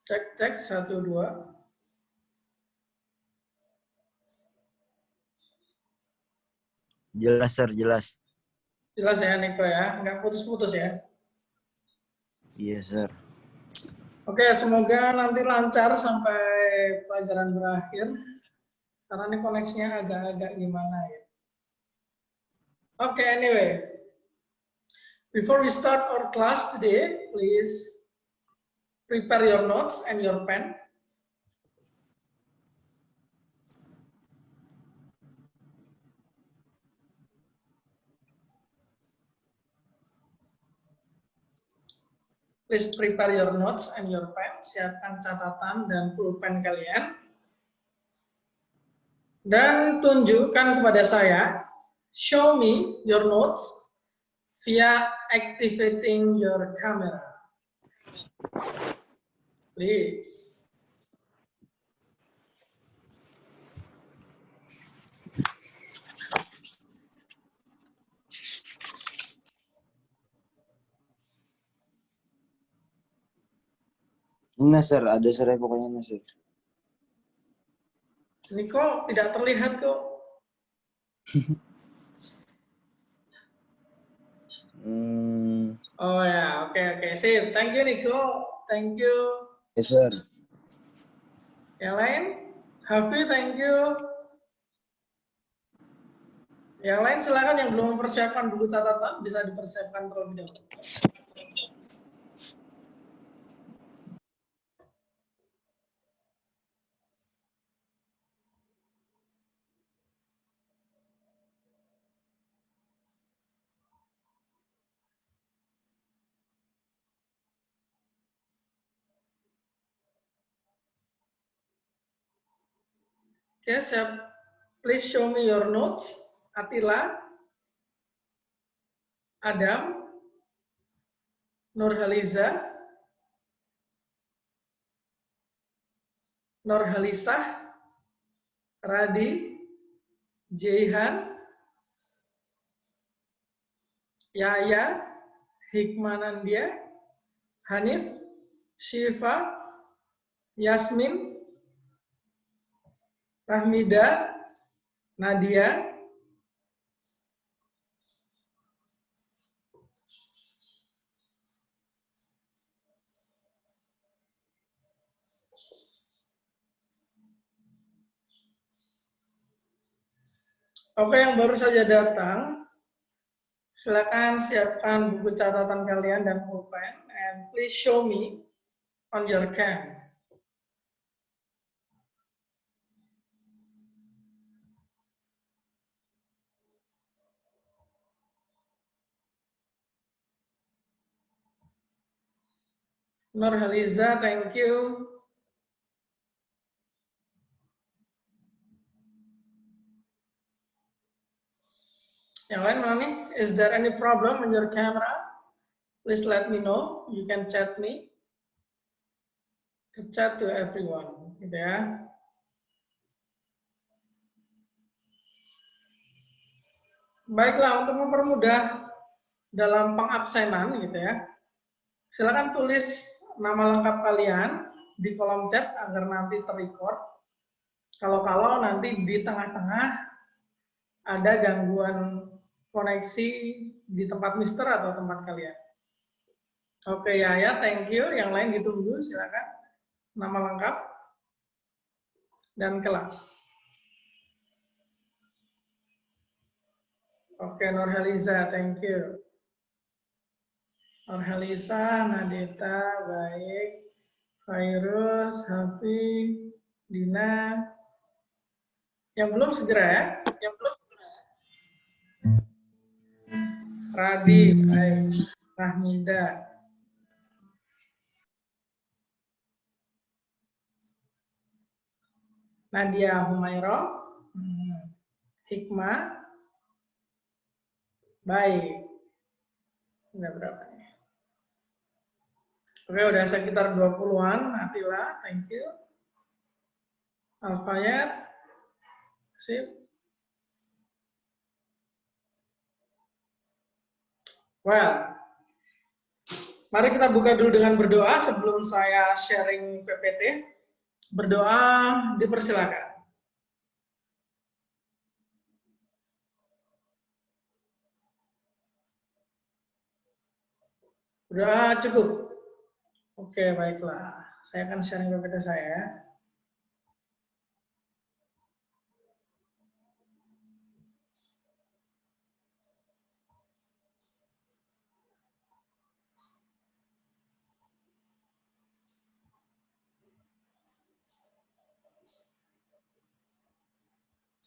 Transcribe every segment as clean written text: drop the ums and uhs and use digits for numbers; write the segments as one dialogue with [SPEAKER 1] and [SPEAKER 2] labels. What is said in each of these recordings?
[SPEAKER 1] Cek, cek, 1, 2.
[SPEAKER 2] Jelas, Sir, jelas.
[SPEAKER 1] Jelas ya, Niko ya? Nggak putus-putus ya?
[SPEAKER 2] Iya, Sir.
[SPEAKER 1] Oke, semoga nanti lancar sampai pelajaran berakhir. Karena ini koneksinya agak-agak gimana ya. Oke, anyway. Before we start our class today, please prepare your notes and your pen. Please prepare your notes and your pen. Siapkan catatan dan pulpen kalian. Dan tunjukkan kepada saya, show me your notes via activating your camera. Please.
[SPEAKER 2] Nah, Sir, ada Sir pokoknya, nah, Sir.
[SPEAKER 1] Ini kok tidak terlihat kok. Oh ya, oke, sip. Thank you Niko, thank you.
[SPEAKER 2] Yes, Sir.
[SPEAKER 1] Yang lain, Hafi, thank you. Yang lain silakan yang belum mempersiapkan buku catatan bisa dipersiapkan terlebih dahulu. Oke, siap. Please show me your notes. Atila, Adam, Nurhaliza, Nurhalisah, Radi, Jaihan, Yaya, Hikmanandia, Hanif, Syifa, Yasmin, Rahmida, Nadia, oke, yang baru saja datang, silakan siapkan buku catatan kalian dan pulpen, and please show me on your cam. Nurhaliza, thank you. Yang lain mana nih? Is there any problem in your camera? Please let me know. You can chat me. Chat to everyone, gitu ya. Baiklah, untuk mempermudah dalam pengabsenan, gitu ya. Silakan tulis nama lengkap kalian di kolom chat agar nanti terrecord. Kalau nanti di tengah-tengah ada gangguan koneksi di tempat Mister atau tempat kalian. Oke ya, thank you. Yang lain ditunggu, silakan. Nama lengkap dan kelas. Oke, Nurhaliza, thank you. Nurhaliza, Nadita, baik. Virus, Hafi, Dina. Yang belum segera ya. Yang belum. Radi, baik. Rahmida. Nadia Humairo. Hikmah. Baik. Udah berapa nih? Oke, udah sekitar 20-an. Atila, thank you. Alfayat. Sip. Well, Mari kita buka dulu dengan berdoa sebelum saya sharing PPT. Berdoa dipersilakan. Berdoa cukup. Oke, baiklah. Saya akan sharing PPT saya.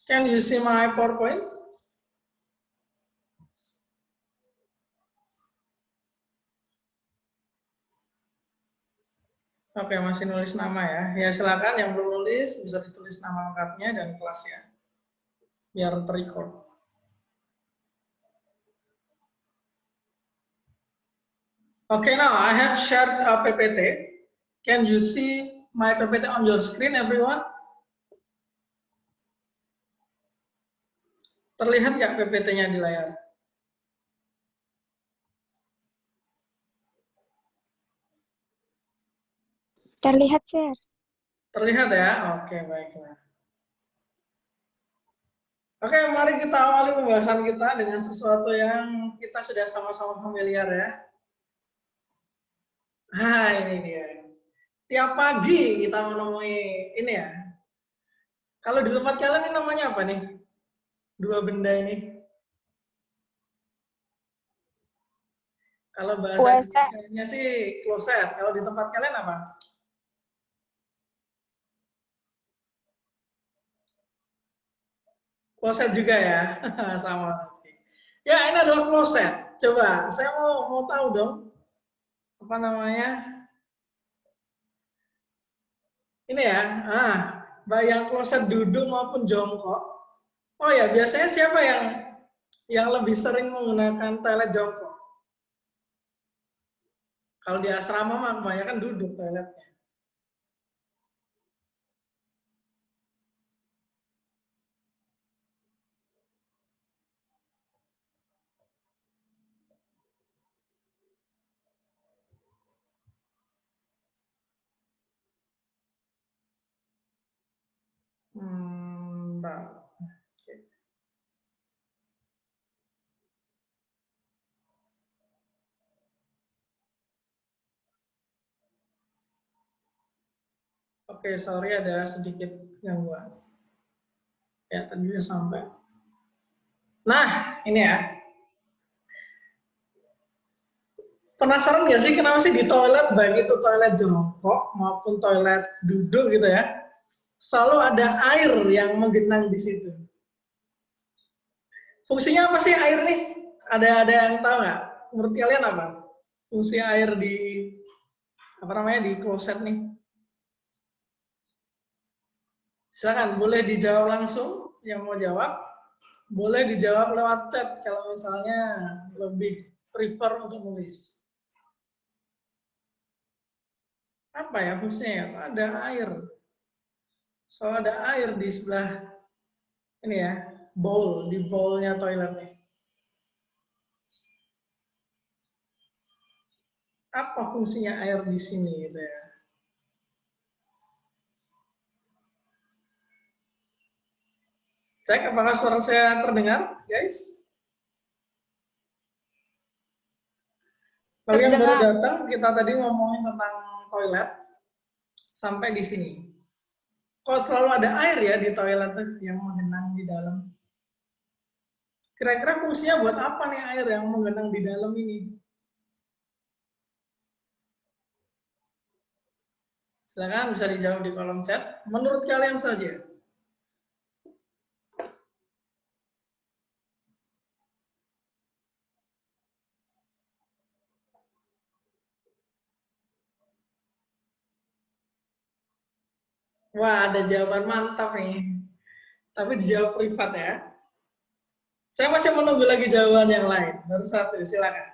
[SPEAKER 1] Can you see my PowerPoint? Oke, masih nulis nama ya. Ya silakan yang belum nulis bisa ditulis nama lengkapnya dan kelasnya. Biar terrecord. Okay, now I have shared a PPT. Can you see my PPT on your screen, everyone? Terlihat nggak PPT-nya di layar?
[SPEAKER 3] Terlihat, Sir.
[SPEAKER 1] Terlihat ya? Oke, baiklah. Oke, mari kita awali pembahasan kita dengan sesuatu yang kita sudah sama-sama familiar ya. Nah, ini dia. Tiap pagi kita menemui ini ya. Kalau di tempat kalian ini namanya apa nih? Dua benda ini. Kalau bahasa Indonesia sih kloset. Kalau di tempat kalian apa? Kloset juga ya, sama. Ya ini adalah kloset. Coba, saya mau tahu dong, apa namanya? Ini ya, bayang kloset duduk maupun jongkok. Oh ya, biasanya siapa yang lebih sering menggunakan toilet jongkok? Kalau di asrama mah kebanyakan duduk toiletnya. Mbak. Oke, sorry ada sedikit gangguan. Ya, tadi udah sampai. Nah, ini ya. Penasaran nggak sih kenapa sih di toilet, baik itu toilet jongkok maupun toilet duduk gitu ya, selalu ada air yang menggenang di situ. Fungsinya apa sih air nih? Ada yang tahu nggak? Menurut kalian apa? Fungsi air di apa namanya di kloset nih? Silakan, boleh dijawab langsung yang mau jawab. Boleh dijawab lewat chat kalau misalnya lebih prefer untuk nulis. Apa ya fungsinya? Ada air. Soal ada air di sebelah ini ya, bowl, di bowlnya toilet nih. Apa fungsinya air di sini gitu ya? Cek apakah suara saya terdengar, guys? Bagi yang baru datang, kita tadi ngomongin tentang toilet sampai di sini. Kok selalu ada air ya di toilet tuh yang menggenang di dalam? Kira-kira fungsinya buat apa nih air yang menggenang di dalam ini? Silakan bisa dijawab di kolom chat. Menurut kalian saja. Wah, ada jawaban mantap nih. Tapi dijawab privat ya. Saya masih menunggu lagi jawaban yang lain. Baru satu, silakan.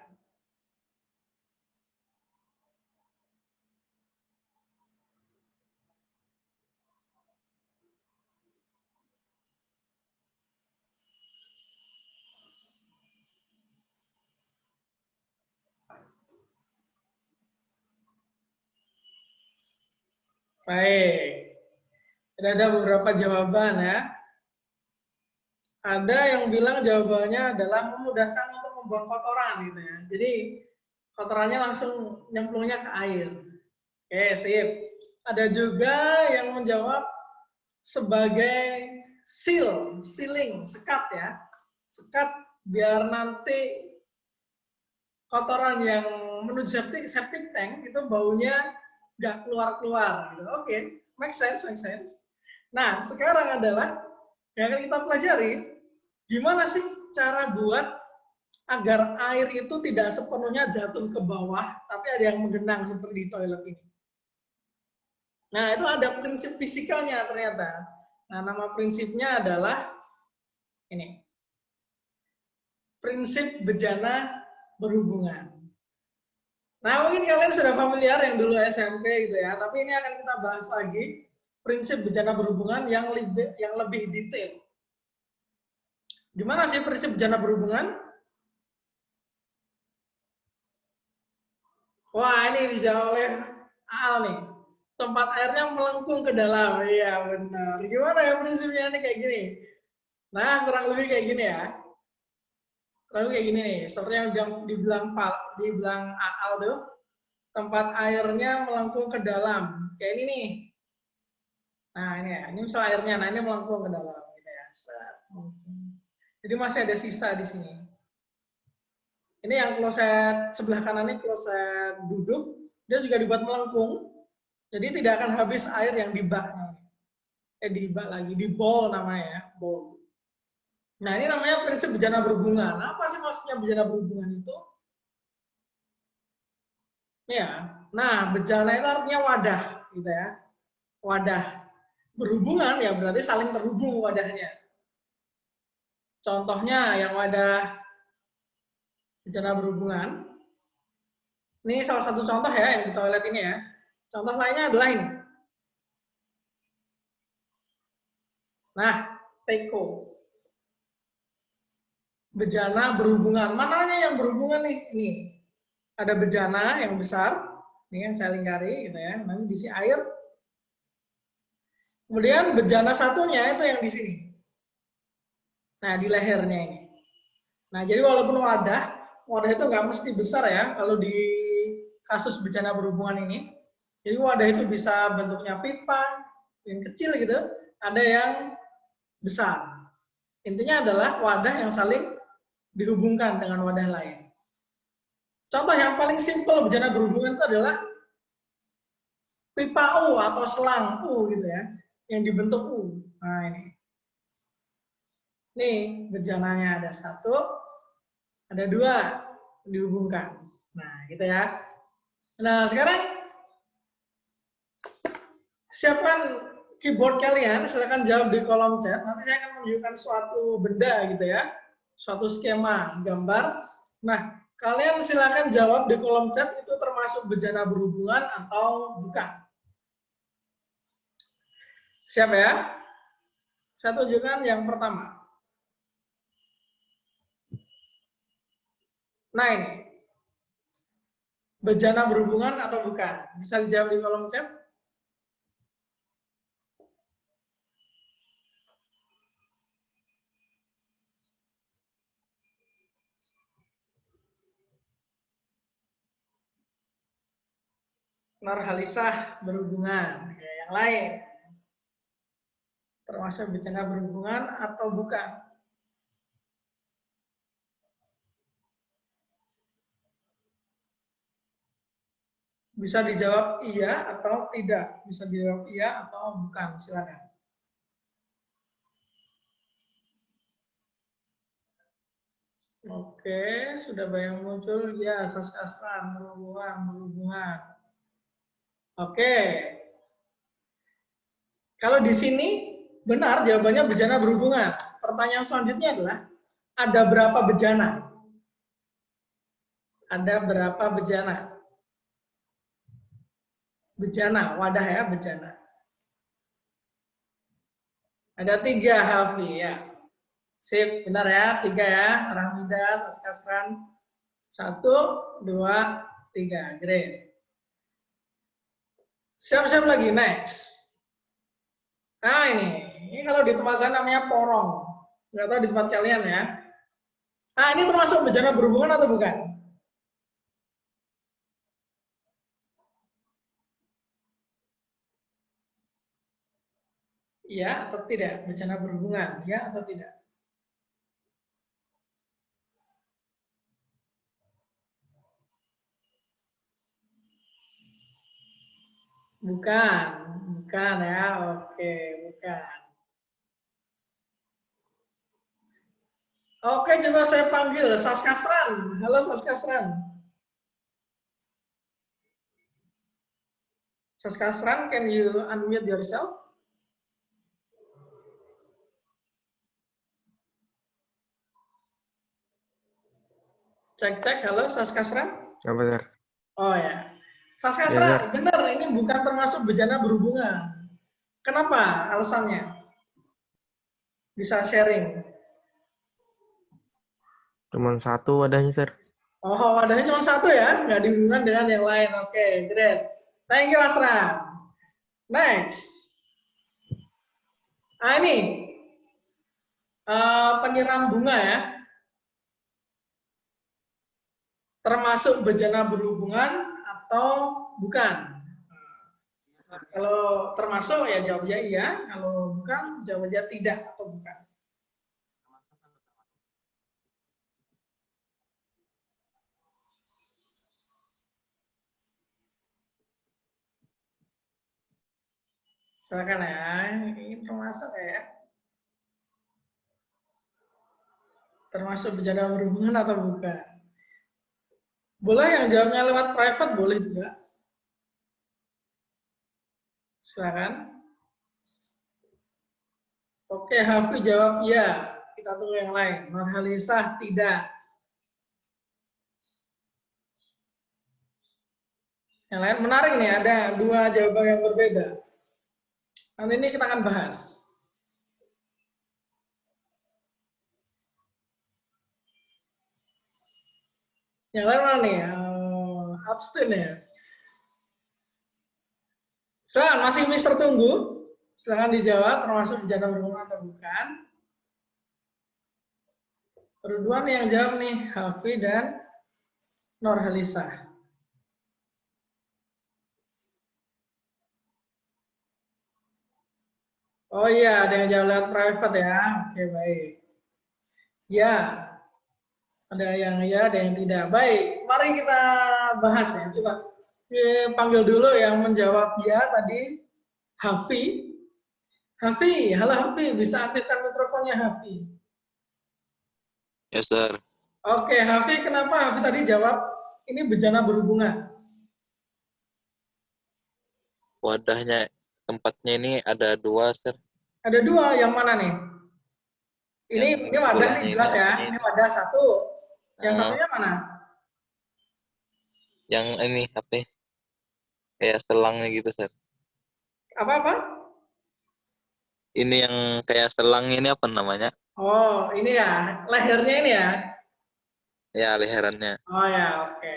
[SPEAKER 1] Baik. Ada beberapa jawaban ya. Ada yang bilang jawabannya adalah memudahkan untuk membuang kotoran gitu ya. Jadi kotorannya langsung nyemplungnya ke air. Oke, sip. Ada juga yang menjawab sebagai sealing, sekat ya. Sekat biar nanti kotoran yang menuju septic tank itu baunya nggak keluar-keluar. Gitu. Oke, make sense. Nah, sekarang adalah yang akan kita pelajari, gimana sih cara buat agar air itu tidak sepenuhnya jatuh ke bawah, tapi ada yang menggenang seperti di toilet ini. Nah, itu ada prinsip fisikanya ternyata. Nah, nama prinsipnya adalah ini. Prinsip bejana berhubungan. Nah, mungkin kalian sudah familiar yang dulu SMP gitu ya, tapi ini akan kita bahas lagi prinsip bejana berhubungan yang lebih detail. Gimana sih prinsip bejana berhubungan? Wah, ini dijawab oleh Aal nih. Tempat airnya melengkung ke dalam. Iya, benar. Gimana ya prinsipnya ini kayak gini? Nah, kurang lebih kayak gini ya. Kurang lebih kayak gini nih. Seperti yang dibilang Aal tuh. Tempat airnya melengkung ke dalam. Kayak ini nih. Nah, ini ya. Ini misal airnya. Nah, ini melengkung ke dalam. Gitu ya. Jadi masih ada sisa di sini. Ini yang kloset sebelah kanan ini kloset duduk, dia juga dibuat melengkung, jadi tidak akan habis air yang di baknya. Di bak lagi, di bowl namanya ya, bowl. Nah ini namanya prinsip bejana berhubungan. Apa sih maksudnya bejana berhubungan itu? Ya, nah bejana itu artinya wadah, gitu ya. Wadah berhubungan ya berarti saling terhubung wadahnya. Contohnya yang wadah bejana berhubungan. Ini salah satu contoh ya yang di toilet ini ya. Contoh lainnya adalah ini. Nah, teko. Bejana berhubungan. Mananya yang berhubungan nih? Ini. Ada bejana yang besar. Ini yang saya lingkari gitu ya. Nanti diisi air. Kemudian bejana satunya itu yang di sini. Nah, di lehernya ini. Nah, jadi walaupun wadah itu nggak mesti besar ya kalau di kasus bejana berhubungan ini. Jadi wadah itu bisa bentuknya pipa, yang kecil gitu, ada yang besar. Intinya adalah wadah yang saling dihubungkan dengan wadah lain. Contoh yang paling simpel bejana berhubungan itu adalah pipa U atau selang U gitu ya, yang dibentuk U. Nah ini. Nih bejananya ada satu, ada dua dihubungkan. Nah gitu ya. Nah sekarang siapkan keyboard kalian, silakan jawab di kolom chat. Nanti saya akan menunjukkan suatu benda gitu ya, suatu skema gambar. Nah kalian silakan jawab di kolom chat itu termasuk bejana berhubungan atau bukan. Siap ya? Saya tunjukkan yang pertama. Nah ini, bejana berhubungan atau bukan? Bisa dijawab di kolom chat. Nurhalisah berhubungan, kayak yang lain. Termasuk bejana berhubungan atau bukan? Bisa dijawab iya atau tidak. Bisa dijawab iya atau bukan. Silakan. Oke, sudah banyak muncul. Ya, Saskastran, berhubungan. Oke. Kalau di sini benar jawabannya bejana berhubungan. Pertanyaan selanjutnya adalah ada berapa bejana? Ada berapa bejana? Bejana, wadah ya, bejana. Ada 3, Hafi ya. Sip, benar ya, 3 ya. Rahmida, Saskastran. 1, 2, 3. Great. Siap-siap lagi, next. Nah ini kalau di tempat saya namanya porong. Nggak tahu di tempat kalian ya. Nah ini termasuk bejana berhubungan atau bukan? Iya atau tidak? Bejana berhubungan, ya atau tidak? Bukan, bukan ya. Oke, bukan. Oke, coba saya panggil Saskasran. Halo Saskasran. Saskasran, can you unmute yourself? Cek, halo Saskasran.
[SPEAKER 4] Apa, Sir?
[SPEAKER 1] Oh ya. Saskasran,
[SPEAKER 4] Ya,
[SPEAKER 1] benar ini bukan termasuk bejana berhubungan. Kenapa alasannya? Bisa sharing.
[SPEAKER 4] Cuman satu wadahnya, Sir.
[SPEAKER 1] Oh, wadahnya cuma satu ya? Nggak dihubungkan dengan yang lain. Oke, great. Thank you, Asra. Next. Ini penyiram bunga ya. Termasuk bejana berhubungan atau bukan? Kalau termasuk ya jawabnya iya, kalau bukan jawabnya tidak atau bukan. Silakan ya, ini termasuk ya. Termasuk bejana berhubungan atau bukan? Boleh yang jawabnya lewat private, boleh juga. Silakan. Oke, Hafi jawab ya. Kita tunggu yang lain. Nurhalisah tidak. Yang lain menarik nih, ada dua jawaban yang berbeda. Nanti ini kita akan bahas. Yang lain mana nih? Abstain ya. Silakan, masih Mister Tunggu. Silakan dijawab termasuk bejana berhubungan atau bukan. Berdua nih yang jawab nih, Hafi dan Nurhalisah. Oh iya, ada yang jawab lewat private ya. Oke, baik. Ya, ada yang ya, ada yang tidak. Baik, mari kita bahas ya. Coba panggil dulu yang menjawab ya tadi, Hafi. Hafi, halo Hafi, bisa aktifkan mikrofonnya Hafi.
[SPEAKER 5] Yes, sir.
[SPEAKER 1] Oke, Hafi, kenapa Hafi tadi jawab ini bejana berhubungan?
[SPEAKER 5] Wadahnya, tempatnya ini ada dua, sir.
[SPEAKER 1] Ada dua, yang mana nih? Ini wadah nih jelas ya. Ini wadah satu. Yang satunya mana?
[SPEAKER 5] Yang ini apa? Kayak selangnya gitu, sir.
[SPEAKER 1] Apa?
[SPEAKER 5] Ini yang kayak selang ini apa namanya?
[SPEAKER 1] Oh, ini ya, lehernya ini ya.
[SPEAKER 5] Ya, leherannya.
[SPEAKER 1] Oh ya, oke.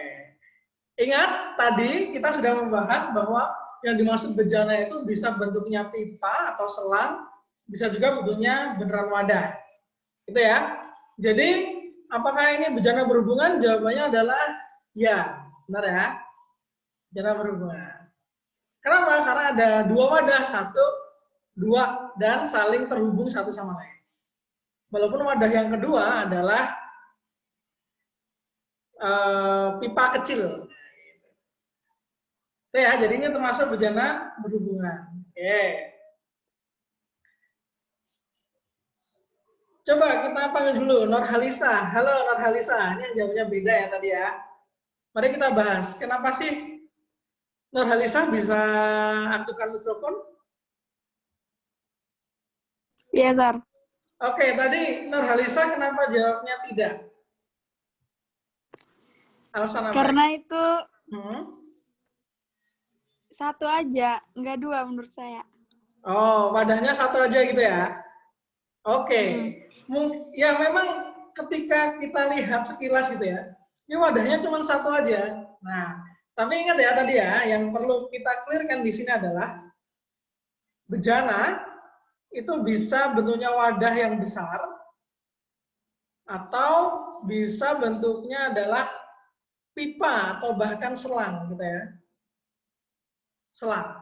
[SPEAKER 1] Ingat tadi kita sudah membahas bahwa yang dimaksud bejana itu bisa bentuknya pipa atau selang, bisa juga bentuknya beneran wadah. Gitu ya. Jadi, apakah ini bejana berhubungan? Jawabannya adalah ya, benar ya. Bejana berhubungan. Kenapa? Karena ada dua wadah, dua, dan saling terhubung satu sama lain. Walaupun wadah yang kedua adalah pipa kecil. Ya, jadi ini termasuk bejana berhubungan. Oke. Coba kita panggil dulu Nurhalisah. Halo Nurhalisah, ini yang jawabnya beda ya tadi ya. Mari kita bahas, kenapa sih Nurhalisah bisa aktifkan mikrofon?
[SPEAKER 3] Iya, Sir.
[SPEAKER 1] Oke, tadi Nurhalisah kenapa jawabnya tidak? Alasan apa?
[SPEAKER 3] Karena itu
[SPEAKER 1] Hmm?
[SPEAKER 3] satu aja, nggak dua menurut saya.
[SPEAKER 1] Oh, wadahnya satu aja gitu ya? Oke. Ya memang ketika kita lihat sekilas gitu ya, ini wadahnya cuma satu aja. Nah, Tapi ingat ya tadi ya, yang perlu kita clearkan di sini adalah bejana itu bisa bentuknya wadah yang besar atau bisa bentuknya adalah pipa atau bahkan selang gitu ya. Selang.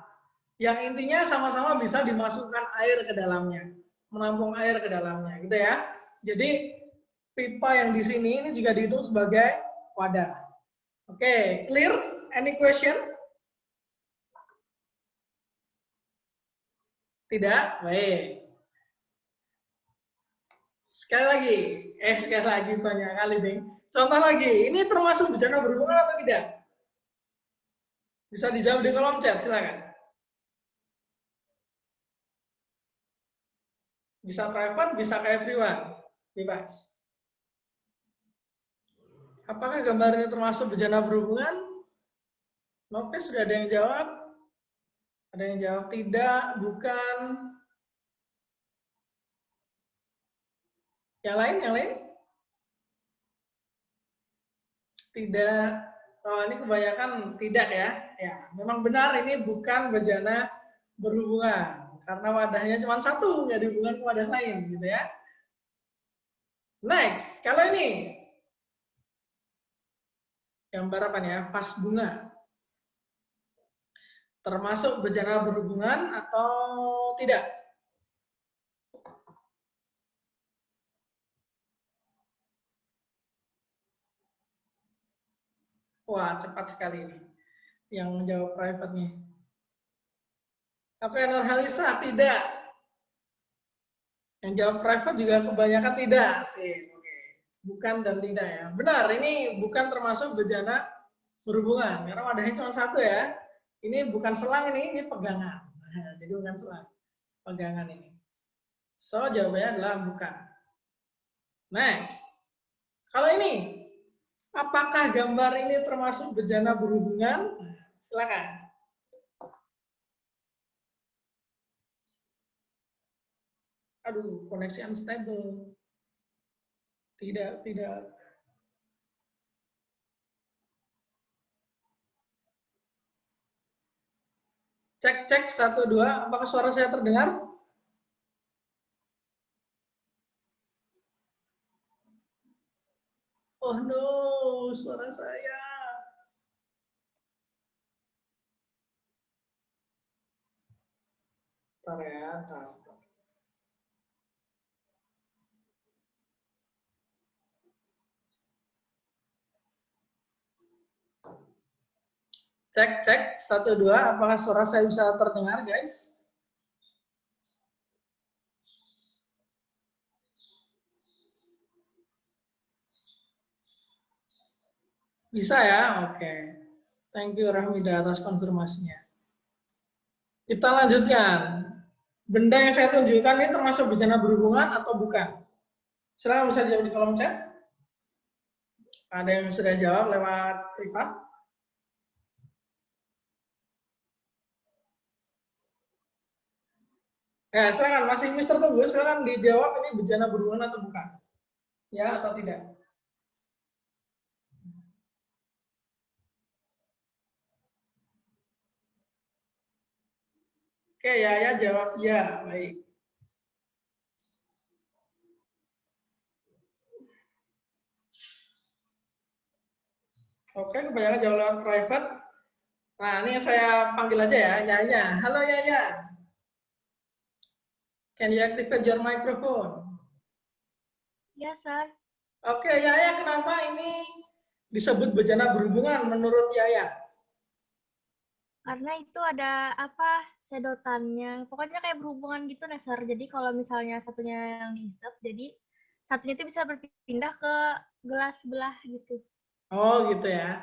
[SPEAKER 1] Yang intinya sama-sama bisa dimasukkan air ke dalamnya, menampung air ke dalamnya gitu ya. Jadi pipa yang di sini ini juga dihitung sebagai wadah. Oke, clear? Any question? Tidak? Baik. Sekali lagi banyak kali, Bing. Contoh lagi, ini termasuk bejana berhubungan atau tidak? Bisa dijawab di kolom chat, silakan. Bisa private, bisa ke everyone. Bebas. Apakah gambar ini termasuk bejana berhubungan? Oke, sudah ada yang jawab. Ada yang jawab tidak, bukan. Yang lain? Tidak. Oh, ini kebanyakan tidak ya. Ya, memang benar ini bukan bejana berhubungan. Karena wadahnya cuma satu, nggak dihubungkan ke wadah lain, gitu ya. Next, kalau ini. Gambar apa nih ya? Vas bunga. Termasuk bejana berhubungan atau tidak? Wah, cepat sekali ini. Yang menjawab private nih. Oke, Nurhalisa, tidak. Yang jawab private juga kebanyakan tidak sih. Oke. Bukan dan tidak ya. Benar, ini bukan termasuk bejana berhubungan. Karena wadahnya cuma satu ya. Ini bukan selang ini pegangan. Nah, jadi bukan selang. Pegangan ini. So, jawabannya adalah bukan. Next. Kalau ini, apakah gambar ini termasuk bejana berhubungan? Silakan. Aduh, koneksi unstable. Tidak. Cek 1 2, apakah suara saya terdengar? Oh no, suara saya. Bentar ya, bentar. Cek 1 2, apakah suara saya bisa terdengar, guys? Bisa ya? Oke. Thank you Rahmida atas konfirmasinya. Kita lanjutkan. Benda yang saya tunjukkan ini termasuk bejana berhubungan atau bukan? Silakan bisa dijawab di kolom chat. Ada yang sudah jawab lewat privat? Ya, silakan masih Mister Tunggu, silakan dijawab ini bejana berhubungan atau bukan? Ya atau tidak? Oke, ya jawab ya, baik. Oke, kebanyakan jawab lewat private. Nah, ini saya panggil aja ya, Yaya. Halo Yaya. Can you activate your microphone?
[SPEAKER 3] Yes, sir.
[SPEAKER 1] Oke, Yaya, kenapa ini disebut bejana berhubungan menurut Yaya?
[SPEAKER 3] Karena itu ada apa sedotannya. Pokoknya kayak berhubungan gitu, Sir. Jadi kalau misalnya satunya yang dihisap, jadi satunya itu bisa berpindah ke gelas sebelah gitu.
[SPEAKER 1] Oh, gitu ya.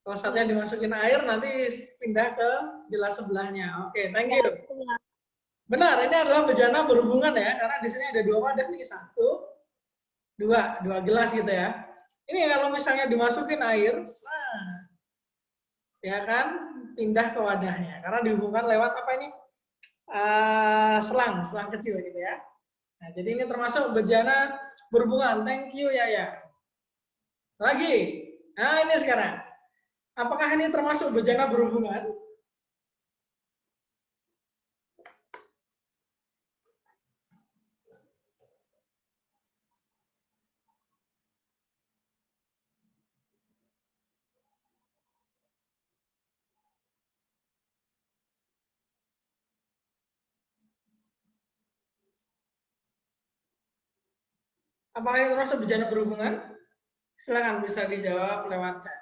[SPEAKER 1] Kalau satunya dimasukin air, nanti pindah ke gelas sebelahnya. Oke, thank you. Benar, ini adalah bejana berhubungan ya, karena di sini ada dua wadah nih, dua gelas gitu ya. Ini kalau misalnya dimasukin air, nah, ya kan, pindah ke wadahnya, karena dihubungkan lewat apa ini? Selang kecil gitu ya. Nah, jadi ini termasuk bejana berhubungan. Thank you Yaya. Lagi, nah ini sekarang. Apakah ini termasuk bejana berhubungan? Apakah ini termasuk bejana berhubungan? Silakan bisa dijawab lewat chat.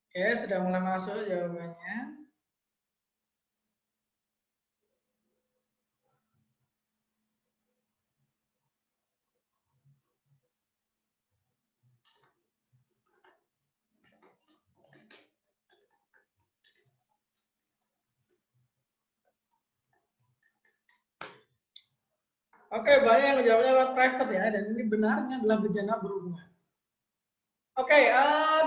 [SPEAKER 1] Oke, sudah mulai masuk jawabannya. Oke, banyak yang menjawabnya lewat private ya, dan ini benarnya adalah bejana berhubungan. Oke,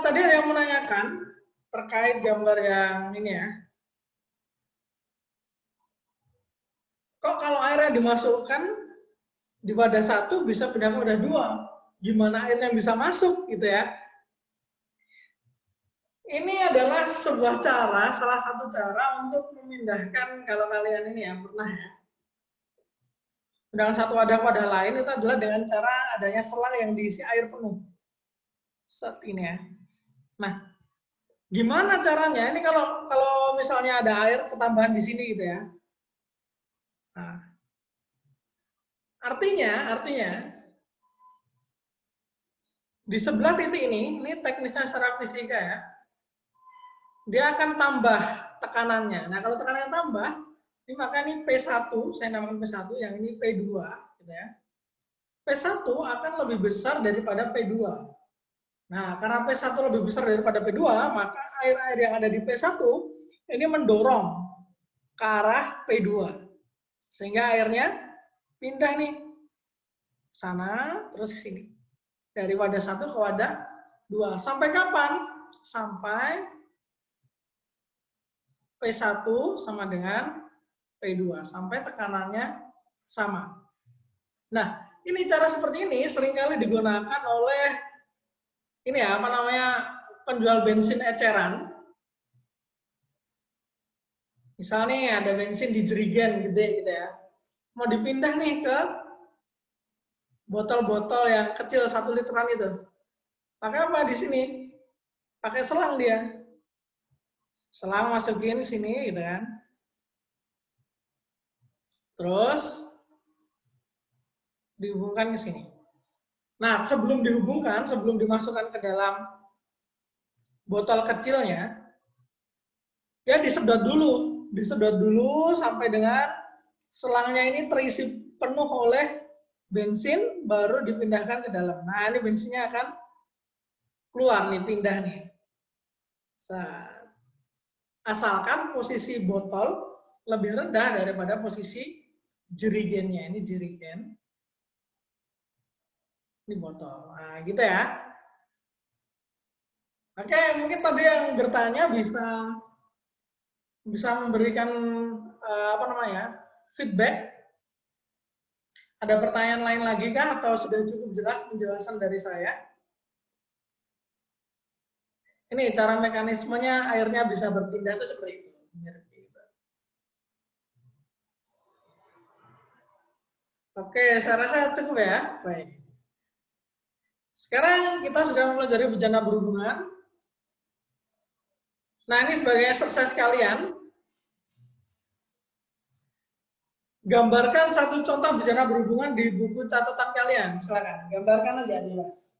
[SPEAKER 1] tadi ada yang menanyakan terkait gambar yang ini ya. Kok kalau airnya dimasukkan di wadah satu bisa pindah ke wadah dua? Gimana airnya bisa masuk gitu ya? Ini adalah sebuah cara, salah satu cara untuk memindahkan, kalau kalian ini ya pernah ya, dengan satu wadah ke wadah lain itu adalah dengan cara adanya selang yang diisi air penuh. Set ini ya. Nah, gimana caranya? Ini kalau misalnya ada air ketambahan di sini gitu ya. Nah, artinya di sebelah titik ini teknisnya secara fisika ya, dia akan tambah tekanannya. Nah, kalau tekanannya tambah, ini maka ini P1, saya namakan P1, yang ini P2, gitu ya. P1 akan lebih besar daripada P2. Nah, karena P1 lebih besar daripada P2, maka air-air yang ada di P1 ini mendorong ke arah P2. Sehingga airnya pindah nih sana terus ke sini. Dari wadah 1 ke wadah 2. Sampai kapan? Sampai P1 sama dengan P2. Sampai tekanannya sama. Nah, ini cara seperti ini seringkali digunakan oleh ini ya, apa namanya, penjual bensin eceran. Misalnya ada bensin di jerigen gede gitu ya. Mau dipindah nih ke botol-botol yang kecil 1 literan itu. Pakai apa di sini? Pakai selang dia. Selang masukin ke sini gitu kan. Terus dihubungkan ke sini. Nah, sebelum dihubungkan, sebelum dimasukkan ke dalam botol kecilnya, ya disedot dulu sampai dengan selangnya ini terisi penuh oleh bensin, baru dipindahkan ke dalam. Nah, ini bensinnya akan keluar nih, pindah nih. Asalkan posisi botol lebih rendah daripada posisi jerigennya. Ini jerigen, ini botol. Nah, gitu ya. Oke, mungkin tadi yang bertanya bisa memberikan apa namanya, feedback. Ada pertanyaan lain lagi kah atau sudah cukup jelas penjelasan dari saya? Ini cara mekanismenya airnya bisa berpindah itu seperti itu. Oke, saya rasa cukup ya. Baik. Sekarang kita sudah mempelajari bejana berhubungan. Nah, ini sebagai exercise kalian. Gambarkan satu contoh bejana berhubungan di buku catatan kalian. Silakan, gambarkan aja jelas.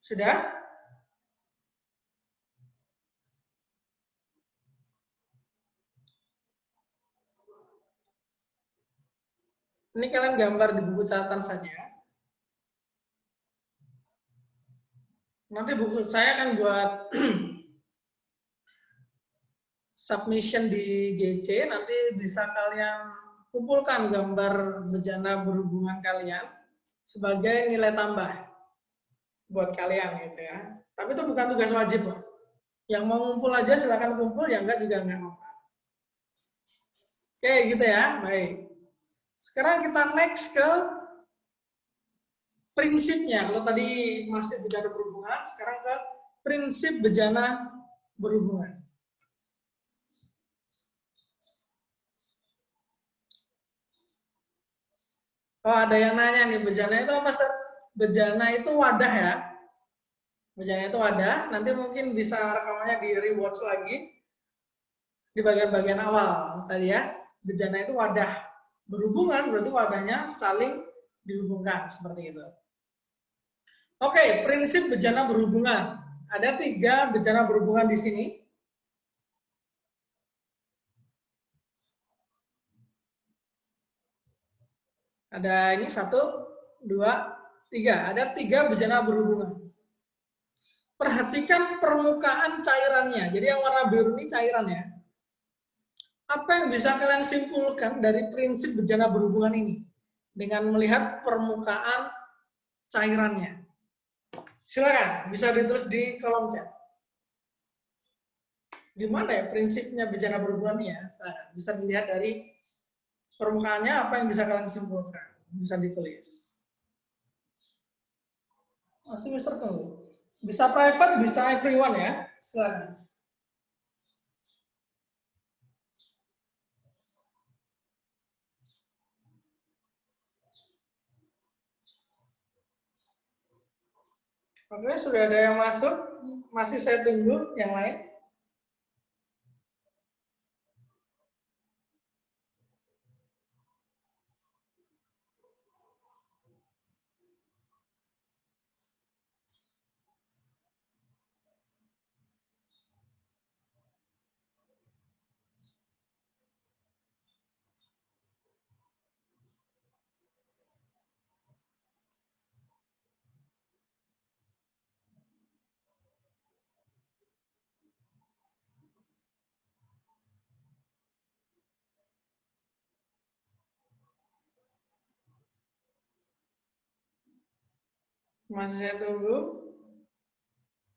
[SPEAKER 1] Sudah? Ini kalian gambar di buku catatan saja. Nanti buku saya akan buat submission di GC, nanti bisa kalian kumpulkan gambar bejana berhubungan kalian sebagai nilai tambah buat kalian gitu ya. Tapi itu bukan tugas wajib loh. Yang mau ngumpul aja silakan kumpul, yang enggak juga enggak apa-apa. Oke, gitu ya. Baik. Sekarang kita next ke prinsipnya. Kalau tadi masih bejana berhubungan, sekarang ke prinsip bejana berhubungan. Oh, ada yang nanya nih, bejana itu apa, Sir? Bejana itu wadah ya. Bejana itu wadah, nanti mungkin bisa rekamannya di rewatch lagi di bagian-bagian awal tadi ya. Bejana itu wadah berhubungan, berarti wadahnya saling dihubungkan seperti itu. Oke, prinsip bejana berhubungan. Ada 3 bejana berhubungan di sini. Ada ini 1, 2, 3. Ada 3 bejana berhubungan. Perhatikan permukaan cairannya. Jadi yang warna biru ini cairannya. Apa yang bisa kalian simpulkan dari prinsip bejana berhubungan ini? Dengan melihat permukaan cairannya. Silakan, bisa ditulis di kolom chat. Gimana ya prinsipnya bejana berhubungan ini ya? Silakan. Bisa dilihat dari permukaannya, apa yang bisa kalian simpulkan. Bisa ditulis. Masih Mister tunggu. Bisa private, bisa everyone ya. Silakan. Oke, sudah ada yang masuk. Masih saya tunggu yang lain. Masih saya tunggu.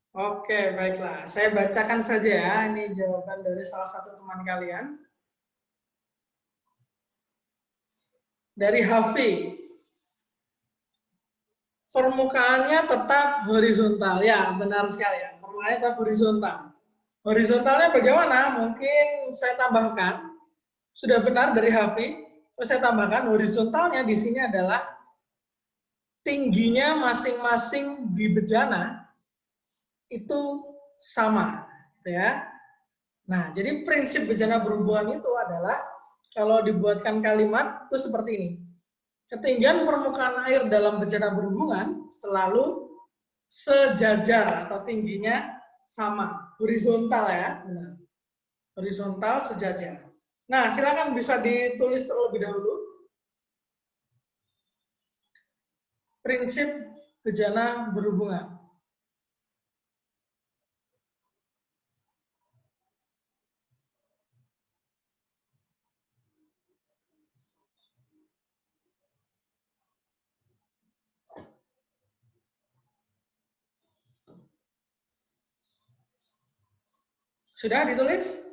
[SPEAKER 1] Oke, baiklah. Saya bacakan saja ya. Ini jawaban dari salah satu teman kalian. Dari Hafi. Permukaannya tetap horizontal. Ya, benar sekali ya. Permukaannya tetap horizontal. Horizontalnya bagaimana? Mungkin saya tambahkan. Sudah benar dari Hafi. Terus saya tambahkan horizontalnya di sini adalah tingginya masing-masing di bejana itu sama, ya. Nah, jadi prinsip bejana berhubungan itu adalah kalau dibuatkan kalimat itu seperti ini. Ketinggian permukaan air dalam bejana berhubungan selalu sejajar atau tingginya sama, horizontal ya, benar. Horizontal sejajar. Nah, silakan bisa ditulis terlebih dahulu. Prinsip bejana berhubungan. Sudah ditulis?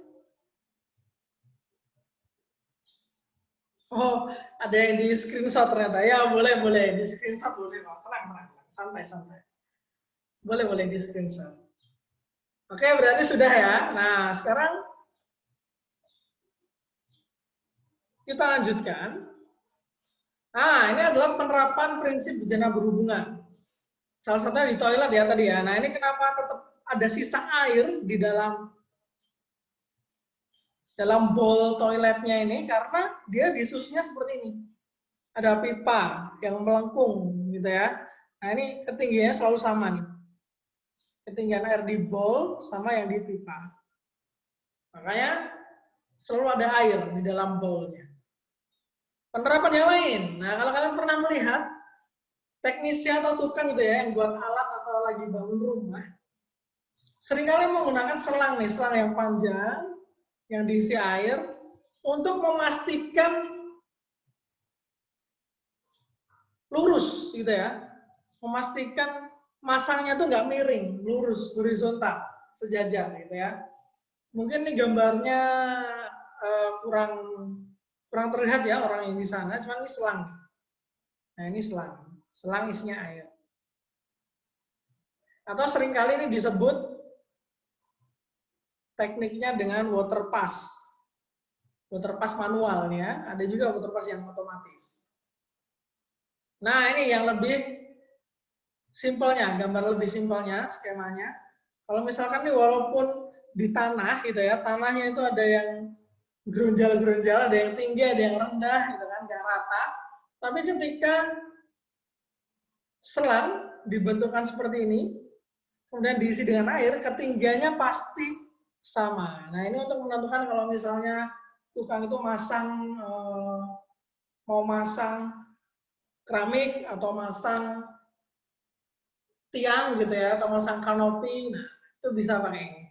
[SPEAKER 1] Oh, ada yang di screenshot ternyata. Ya, boleh, di screenshot boleh, Pak. Tenang, santai. Boleh di screenshot. Oke, berarti sudah ya. Nah, sekarang kita lanjutkan. Nah, ini adalah penerapan prinsip bejana berhubungan. Salah satunya di toilet ya tadi ya. Nah, ini kenapa tetap ada sisa air di dalam bowl toiletnya ini, karena dia disusnya seperti ini. Ada pipa yang melengkung gitu ya. Nah, ini ketinggiannya selalu sama nih. Ketinggian air di bowl sama yang di pipa. Makanya selalu ada air di dalam bowlnya. Penerapan yang lain. Nah, kalau kalian pernah melihat teknisi atau tukang gitu ya yang buat alat atau lagi bangun rumah, seringkali menggunakan selang nih, selang yang panjang yang diisi air untuk memastikan lurus gitu ya. Memastikan masangnya tuh nggak miring, lurus, horizontal, sejajar gitu ya. Mungkin nih gambarnya kurang terlihat ya orang yang di sana, cuma ini selang. Nah ini selang isinya air. Atau seringkali ini disebut tekniknya dengan water pass manual ya. Ada juga water pass yang otomatis. Nah ini yang lebih simpelnya, gambar lebih simpelnya, skemanya. Kalau misalkan nih walaupun di tanah gitu ya, tanahnya itu ada yang gerunjal-gerunjal, ada yang tinggi, ada yang rendah gitu kan, nggak rata. Tapi ketika selang dibentukkan seperti ini, kemudian diisi dengan air, ketinggiannya pasti sama. Nah ini untuk menentukan kalau misalnya tukang itu mau masang keramik atau masang tiang gitu ya, atau masang kanopi, nah, itu bisa pakai ini.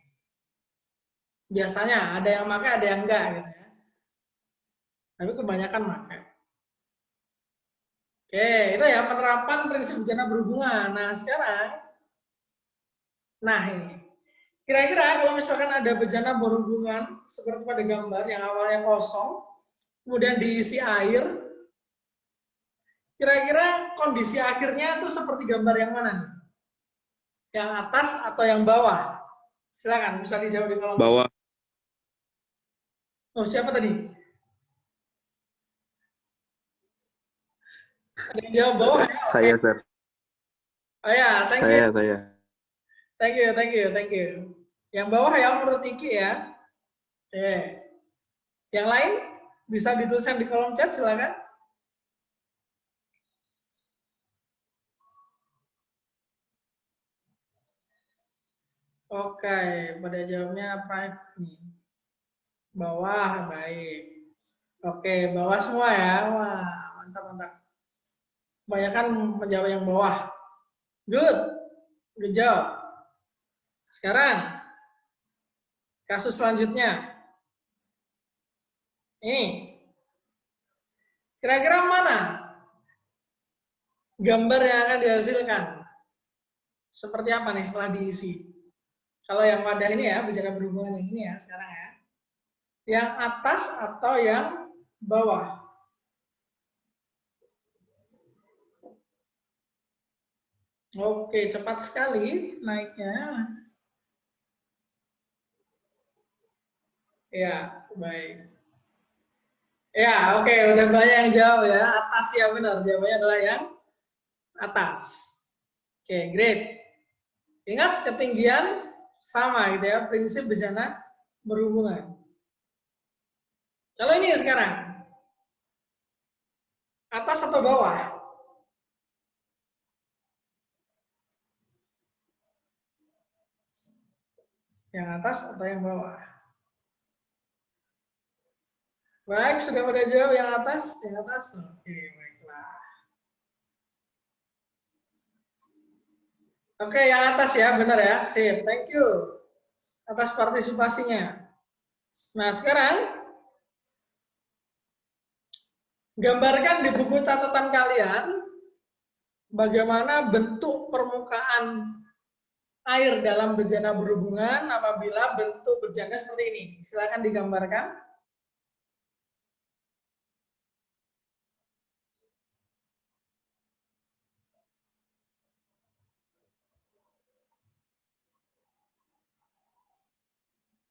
[SPEAKER 1] Biasanya ada yang pakai, ada yang enggak gitu ya. Tapi kebanyakan pakai. Oke, itu ya penerapan prinsip bejana berhubungan. Nah sekarang, ini. Kira-kira kalau misalkan ada bejana berhubungan seperti pada gambar yang awalnya kosong, kemudian diisi air, kira-kira kondisi akhirnya itu seperti gambar yang mana nih? Yang atas atau yang bawah? Silakan, bisa dijawab di kolom
[SPEAKER 5] Bawah.
[SPEAKER 1] Oh, siapa tadi? Ada yang jawab bawah ya?
[SPEAKER 4] Saya, Sir.
[SPEAKER 1] Oh ya, thank you.
[SPEAKER 4] Saya.
[SPEAKER 1] Thank you. Yang bawah ya menurut Iki ya. Oke. Yang lain bisa dituliskan di kolom chat, silakan. Oke, pada jawabnya private nih. Bawah, baik. Oke, bawah semua ya. Wah, mantap. Kebanyakan menjawab yang bawah. Good job. Sekarang, kasus selanjutnya. Ini. Kira-kira mana gambar yang akan dihasilkan? Seperti apa nih setelah diisi? Kalau yang wadah ini ya, bejana berhubungan yang ini ya sekarang ya. Yang atas atau yang bawah? Oke, cepat sekali naiknya. Ya, baik. Ya, oke, udah banyak yang jawab ya. Atas ya benar, jawabannya adalah yang atas. Oke, great. Ingat ketinggian sama gitu ya, prinsip bejana berhubungan. Kalau ini sekarang, atas atau bawah? Yang atas atau yang bawah? Baik, sudah pada jawab yang atas? Yang atas? Oke, baiklah. Oke, yang atas ya, benar ya. Sip, thank you atas partisipasinya. Nah, sekarang gambarkan di buku catatan kalian bagaimana bentuk permukaan air dalam bejana berhubungan apabila bentuk bejana seperti ini. Silakan digambarkan.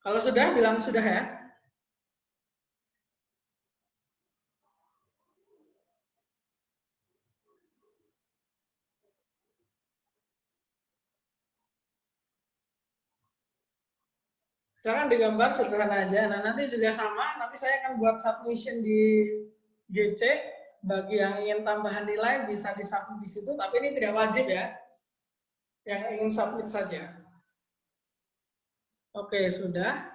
[SPEAKER 1] Kalau sudah, bilang sudah ya. Silakan digambar sederhana aja. Nah, nanti juga sama, nanti saya akan buat submission di GC. Bagi yang ingin tambahan nilai bisa disubmit di situ, tapi ini tidak wajib ya. Yang ingin submit saja. Oke, sudah.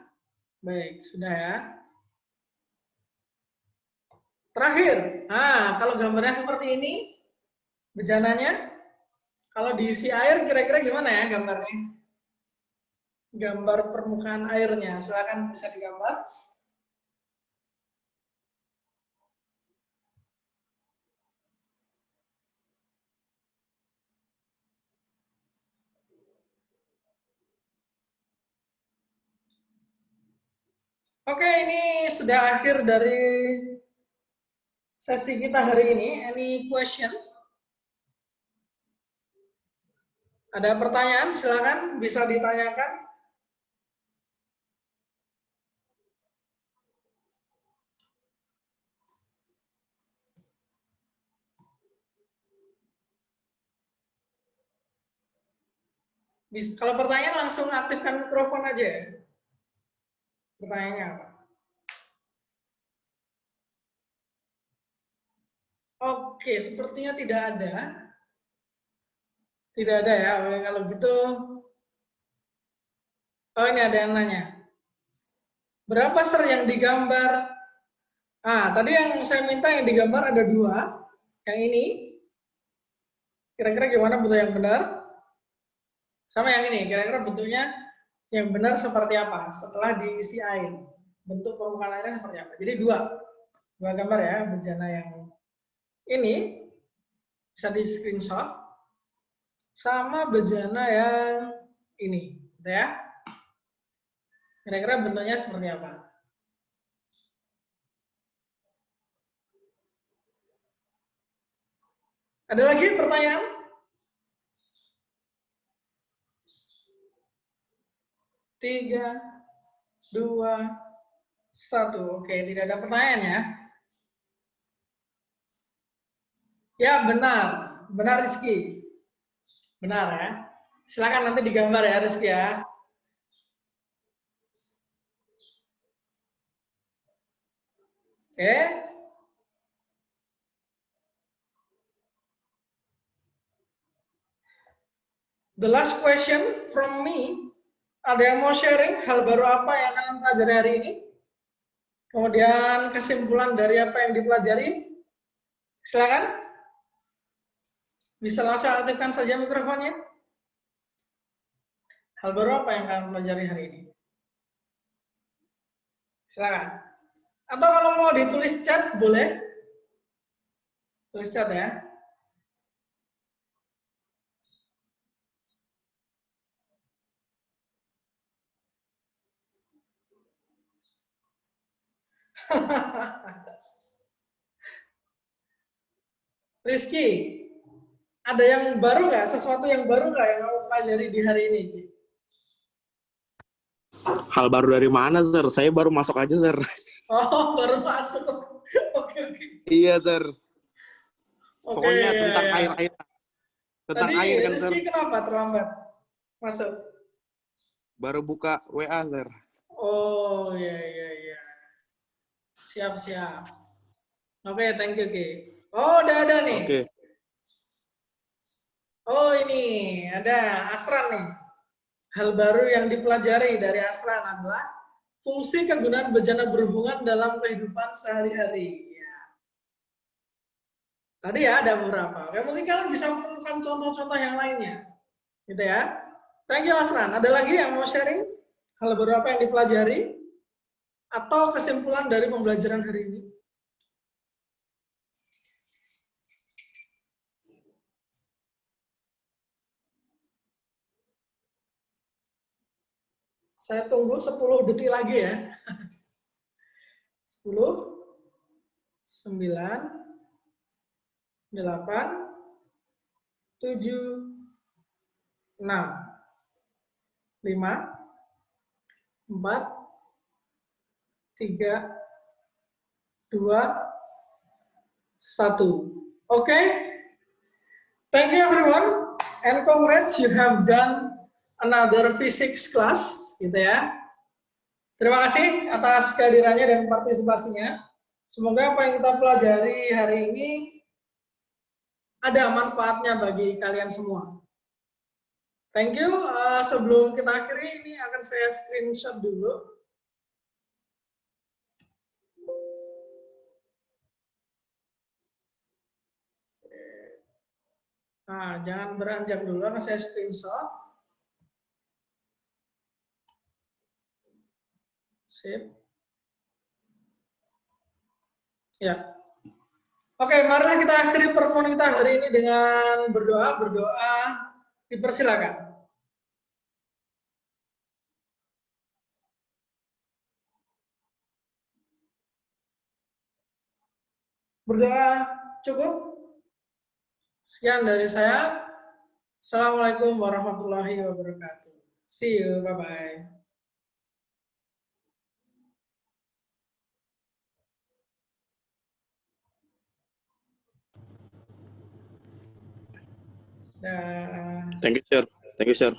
[SPEAKER 1] Baik, sudah ya. Terakhir, nah kalau gambarnya seperti ini, bejananya, kalau diisi air kira-kira gimana ya gambarnya? gambar permukaan airnya. Silakan bisa digambar. Oke, ini sudah akhir dari sesi kita hari ini. Any question? Ada pertanyaan? Silakan bisa ditanyakan. Kalau pertanyaan langsung aktifkan mikrofon aja ya. Pertanyaannya apa? Oke, sepertinya tidak ada. Tidak ada ya. Oke, kalau gitu. Oh, ini ada yang nanya. Berapa ser yang digambar? Tadi yang saya minta yang digambar ada 2. Yang ini. Kira-kira gimana bentuk yang benar? Sama yang ini. Kira-kira bentuknya yang benar seperti apa setelah diisi air? Bentuk permukaan airnya seperti apa? Jadi 2 gambar ya, bejana yang ini bisa di screenshot sama bejana yang ini, gitu ya. Kira-kira bentuknya seperti apa? Ada lagi pertanyaan? Tiga, 2, 1. Oke, tidak ada pertanyaan ya. Ya, benar. Benar, Rizky. Benar ya. Silakan nanti digambar ya, Rizky ya. Oke. The last question from me. Ada yang mau sharing hal baru apa yang akan pelajari hari ini? Kemudian kesimpulan dari apa yang dipelajari? Silakan. Bisa langsung aktifkan saja mikrofonnya. Hal baru apa yang akan pelajari hari ini? Silakan. Atau kalau mau ditulis chat, boleh. Tulis chat ya. Rizky, ada yang baru nggak? Sesuatu yang baru nggak yang kamu pelajari di hari ini?
[SPEAKER 6] Hal baru dari mana, Sir? Saya baru masuk aja, Sir.
[SPEAKER 1] Oh, baru masuk. Oke.
[SPEAKER 6] Iya, Sir.
[SPEAKER 1] Oke,
[SPEAKER 6] Pokoknya
[SPEAKER 1] ya,
[SPEAKER 6] tentang
[SPEAKER 1] ya.
[SPEAKER 6] air. Tentang
[SPEAKER 1] Tadi
[SPEAKER 6] air kan, Sir.
[SPEAKER 1] Rizky kenapa terlambat masuk?
[SPEAKER 6] Baru buka WA, Sir.
[SPEAKER 1] Oh, iya. Siap. Oke, thank you, Ki. Oh, udah ada nih.
[SPEAKER 6] Oke.
[SPEAKER 1] Oh, ini ada Asran nih. Hal baru yang dipelajari dari Asran adalah fungsi kegunaan bejana berhubungan dalam kehidupan sehari-hari. Ya. Tadi ya ada beberapa. Oke, mungkin kalian bisa menemukan contoh-contoh yang lainnya. Gitu ya. Thank you, Asran. Ada lagi yang mau sharing hal baru apa yang dipelajari? Atau kesimpulan dari pembelajaran hari ini? Saya tunggu 10 detik lagi ya. 10, 9, 8, 7, 6, 5, 4, 3, 2, 1. Oke. Thank you everyone. And congrats, you have done another physics class. Gitu ya. Terima kasih atas kehadirannya dan partisipasinya. Semoga apa yang kita pelajari hari ini ada manfaatnya bagi kalian semua. Thank you. Sebelum kita akhiri, ini akan saya screenshot dulu. Nah, jangan beranjak dulu, akan saya screenshot. Sip. Ya. Oke, marilah kita akhiri pertemuan kita hari ini dengan berdoa. Berdoa, dipersilakan. Berdoa cukup? Sekian dari saya. Assalamualaikum warahmatullahi wabarakatuh. See you. Bye-bye. Dah.
[SPEAKER 6] Thank you, sir. Thank you, sir.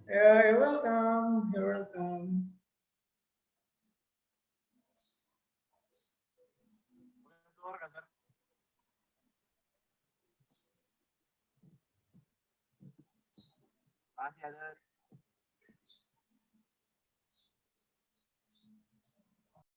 [SPEAKER 1] Yeah, you're welcome. You're welcome.
[SPEAKER 5] Masih ada.